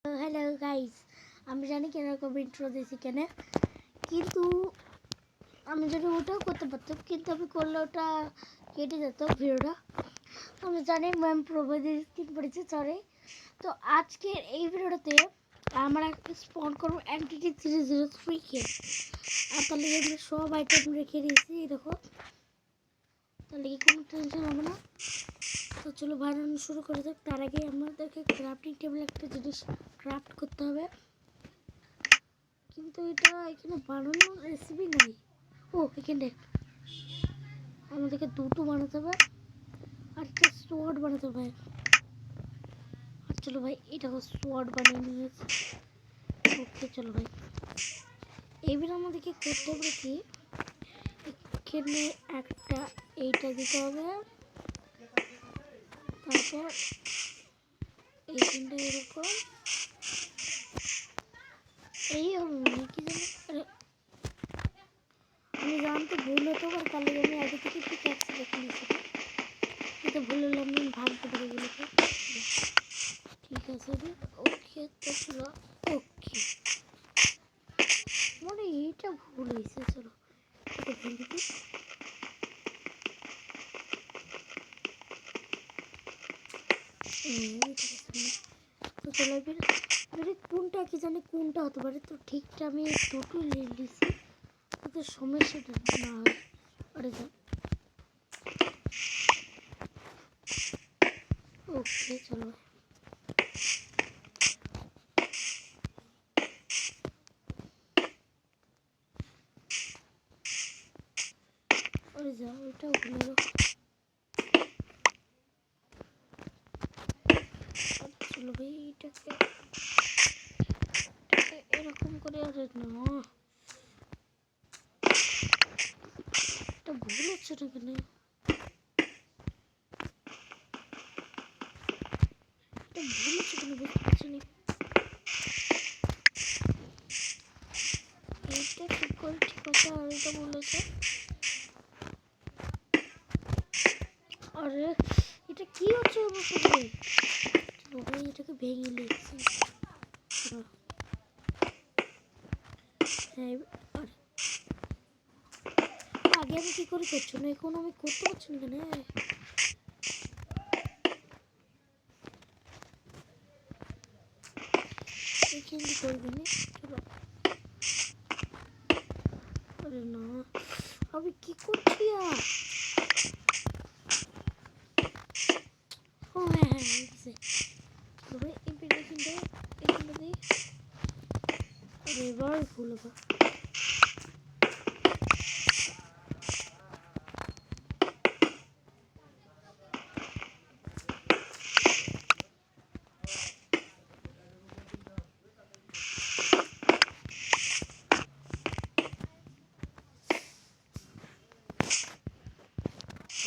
Hello guys, আমি জানি কেন এরকম ইন্ট্রো দিয়েছি কেন, কিন্তু আমি যদি ওটাও করতে পারতাম, কিন্তু আমি করলে ওটা কেটে যেত ভিডিওটা। আমি জানি ম্যাম প্রবাদের স্ক্রিন পড়েছে, সরি। তো আজকের এই ভিডিওটাতে আমরা স্পন করবো এন্টিটি 303 কে। আর তার লিগে আমি সব আইটেম রেখে দিয়েছি, দেখো। তার লিগে কোনো টেনশন হবে না। তো চলো বানানো শুরু করে দেখ। তার আগে আমাদেরকে ক্রাফটিং টেবিল একটা জিনিস ক্রাফট করতে হবে, কিন্তু এটা এখানে বানানোর রেসিপি নেই। ও এখানে আমাদেরকে দুটো বানাতে হবে আর একটা সোয়ার্ড বানাতে হবে। আর চলো ভাই, এটা সোয়ার্ড বানিয়ে নিয়েছি। ওকে চলো ভাই, এইবার আমাদেরকে করতে হবে কি, এখানে একটা এইটা দিতে হবে, তারপর এইখানটা এরকম এই হবে, মানে কি জানো, আমি জানতে ভুল হতে পারে, তাহলে আমি আগে থেকে ঠিক আছে দেখে নিয়েছি। এটা ভুল হলে আমি ভাঙতে পারি এগুলোকে। ঠিক আছে রে, ওকে তো চলো। ওকে মানে এইটা ভুল হয়েছে, চলো এটা ভেঙে দিই। তো চলো এবারে কোনটা কি জানি কোনটা হতে পারে, তো ঠিকটা আমি দুটো নিয়ে নিয়েছি যাতে সমস্যাটা না হয়। আরে যা, ওকে চলো আরে যা, ওইটাও ভুলে গেল। চলো ভাই এটাকে এরকম করে, আরে না এটা ভুল হচ্ছে না কেন, এটা ভুল হচ্ছে কেন বুঝতে পারছি না। এইটা ঠিক করে ঠিক আছে, আর এটা বলেছে। আরে এটা কি হচ্ছে আমার সাথে, ভাই এটাকে ভেঙে নিচ্ছি। হ্যাঁ আরে আগে আমি কি করে করছো না, এখন আমি করতে পারছি না কেন। এখানে করবি না, আরে না আমি কি করছি আর। ও হ্যাঁ হ্যাঁ হয়েছে, তবে এখানটা দিই। আরে এবার ভুল হবে।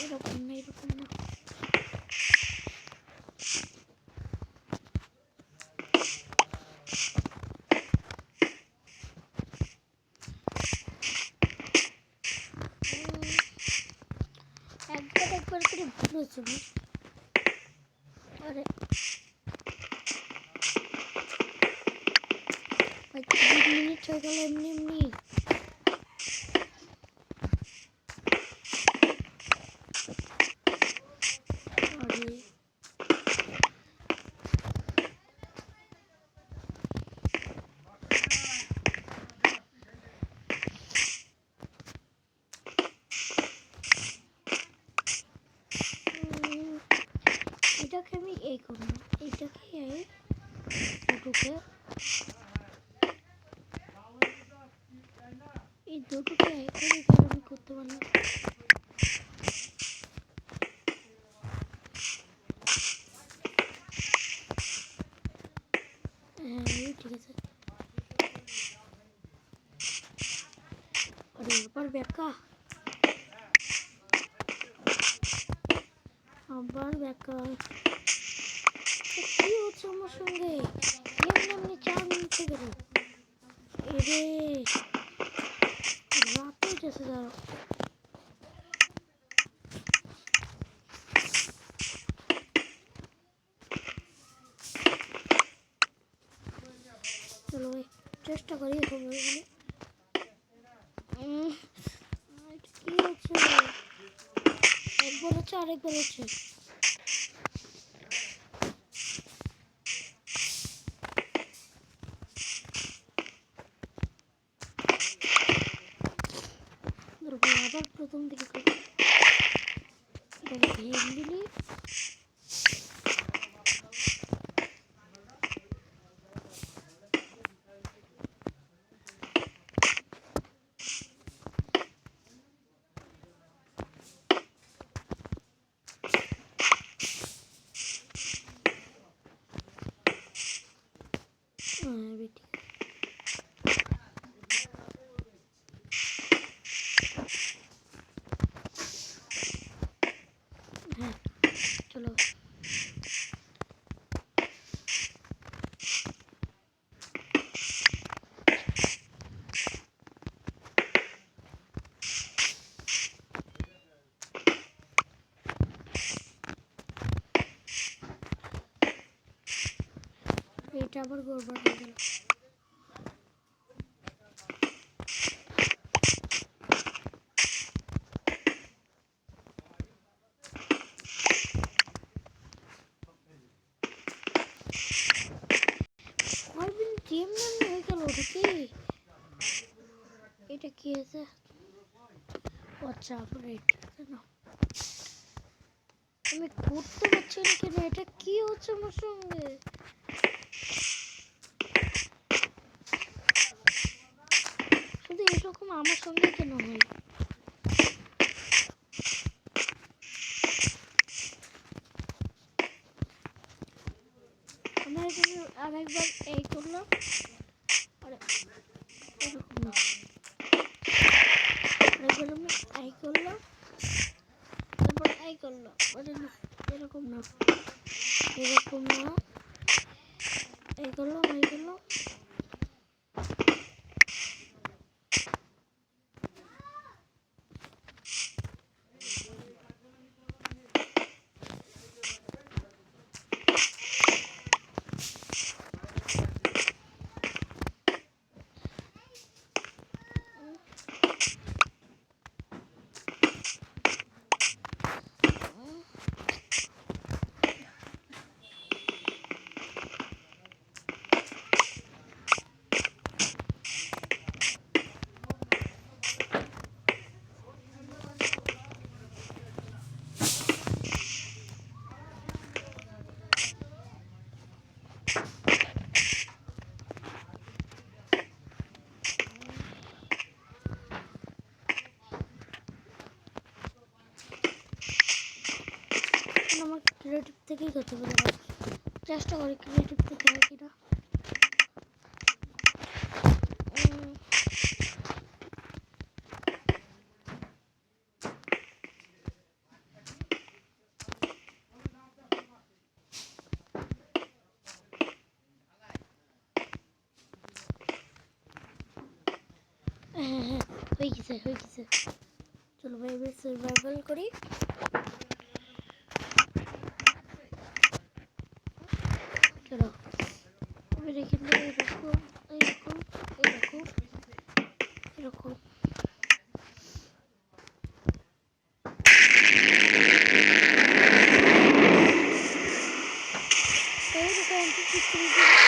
এরকম না, এরকম না, একবার করে ভুল হচ্ছে। আরে ভাই 2 মিনিট হয়ে গেল এমনি এমনি। আরে এটাকে আমি এই করবো, এইটাকে দুটোকে এই দুটোকে এখানে আমি করতে পারলাম। হ্যাঁ ঠিক আছে। আরে আবার ব্যাকা, আবার ব্যাকা, কি হচ্ছে আমার সঙ্গে, এমনি এমনি 4 মিনিট থেকে গেল। এরে রাত হয়ে গেছে, দাঁড়াও। চেষ্টা করি হবে বলে। কি হচ্ছে? একবার হচ্ছে আরেকবার হচ্ছে। আবার প্রথম দিকে দিলি বেটি হ্যাঁ চলো এটা আবার গড়বড় হয়ে গেল। গেম নামে হয়ে গেল ওটা কি? এটা কি আছে? আচ্ছা আপডেট না আমি করতে পারছি না কেন? এটা কি হচ্ছে আমার সঙ্গে? শুধু এরকম আমার সঙ্গে কেন হয়? আমরা এখানে আরেকবার এই করলাম এরকম না এই করলাম তারপর এই করলাম না এরকম না এরকম না এই করলাম এই করলাম আমার ক্রিয়েটিভ থেকেই করতে পারি চেষ্টা করি ক্রিয়েটিভ থেকে হয় কিনা হ্যাঁ হয়ে গেছে চলো ভাই এবার সার্ভাইভাল করি চলো এবার এখানে এরকম এরকম এরকম এরকম এইরকম